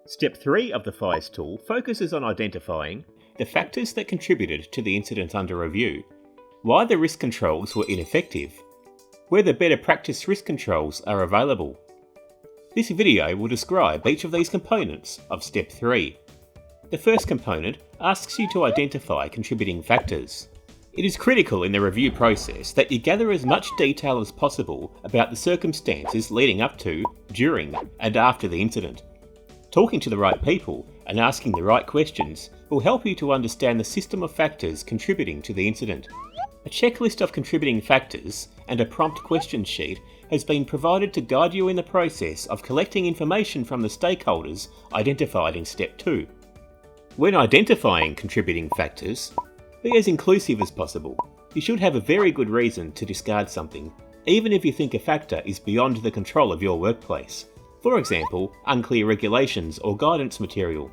Step 3 of the PHIRES tool focuses on identifying the factors that contributed to the incident under review, why the risk controls were ineffective, whether better practice risk controls are available. This video will describe each of these components of Step 3. The first component asks you to identify contributing factors. It is critical in the review process that you gather as much detail as possible about the circumstances leading up to, during, and after the incident. Talking to the right people and asking the right questions will help you to understand the system of factors contributing to the incident. A checklist of contributing factors and a prompt question sheet has been provided to guide you in the process of collecting information from the stakeholders identified in Step 2. When identifying contributing factors, be as inclusive as possible. You should have a very good reason to discard something, even if you think a factor is beyond the control of your workplace. For example, unclear regulations or guidance material.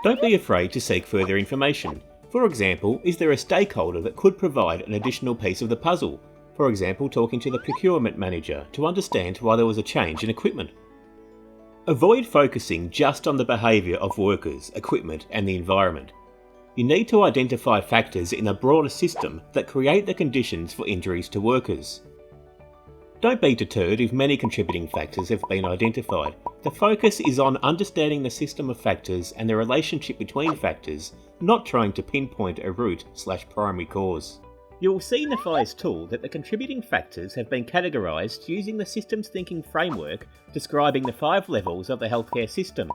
Don't be afraid to seek further information. For example, is there a stakeholder that could provide an additional piece of the puzzle? For example, talking to the procurement manager to understand why there was a change in equipment. Avoid focusing just on the behaviour of workers, equipment and the environment. You need to identify factors in a broader system that create the conditions for injuries to workers. Don't be deterred if many contributing factors have been identified. The focus is on understanding the system of factors and the relationship between factors, not trying to pinpoint a root/primary cause. You will see in the PHIRES tool that the contributing factors have been categorised using the systems thinking framework describing the 5 levels of the healthcare system.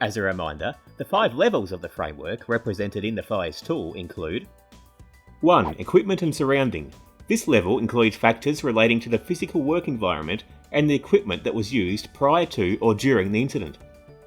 As a reminder, the 5 levels of the framework represented in the PHIRES tool include 1. Equipment and surrounding. This level includes factors relating to the physical work environment and the equipment that was used prior to or during the incident.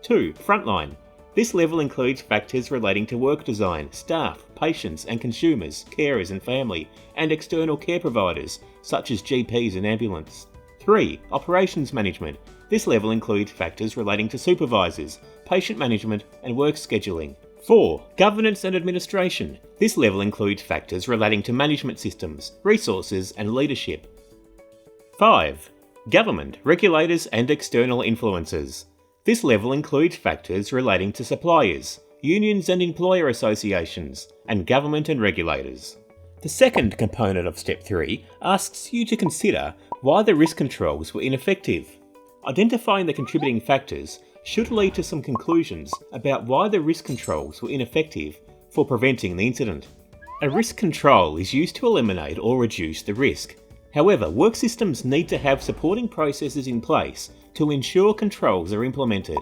2. Frontline. This level includes factors relating to work design, staff, patients and consumers, carers and family, and external care providers, such as GPs and ambulance. 3. Operations management. This level includes factors relating to supervisors, patient management and work scheduling. 4. Governance and administration. This level includes factors relating to management systems, resources and leadership. 5. Government, regulators and external influences. This level includes factors relating to suppliers, unions and employer associations, and government and regulators. The second component of Step 3 asks you to consider why the risk controls were ineffective. Identifying the contributing factors should lead to some conclusions about why the risk controls were ineffective for preventing the incident. A risk control is used to eliminate or reduce the risk. However, work systems need to have supporting processes in place to ensure controls are implemented.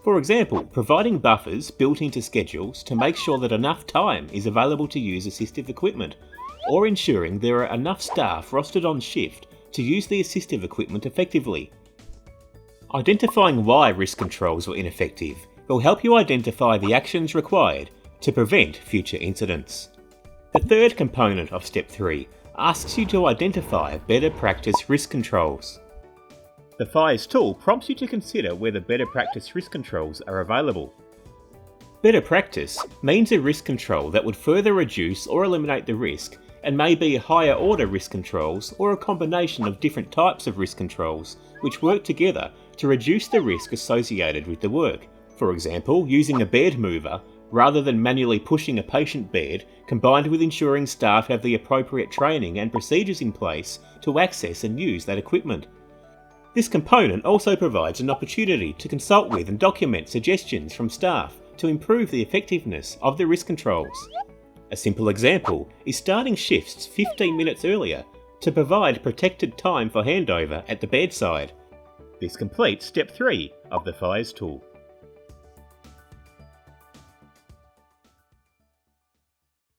For example, providing buffers built into schedules to make sure that enough time is available to use assistive equipment, or ensuring there are enough staff rostered on shift to use the assistive equipment effectively. Identifying why risk controls were ineffective will help you identify the actions required to prevent future incidents. The third component of Step 3 asks you to identify better practice risk controls. The PHIRES tool prompts you to consider whether better practice risk controls are available. Better practice means a risk control that would further reduce or eliminate the risk and may be higher order risk controls or a combination of different types of risk controls which work together to reduce the risk associated with the work. For example, using a bed mover rather than manually pushing a patient bed, combined with ensuring staff have the appropriate training and procedures in place to access and use that equipment. This component also provides an opportunity to consult with and document suggestions from staff to improve the effectiveness of the risk controls. A simple example is starting shifts 15 minutes earlier to provide protected time for handover at the bedside. This completes Step 3 of the PHIRES tool.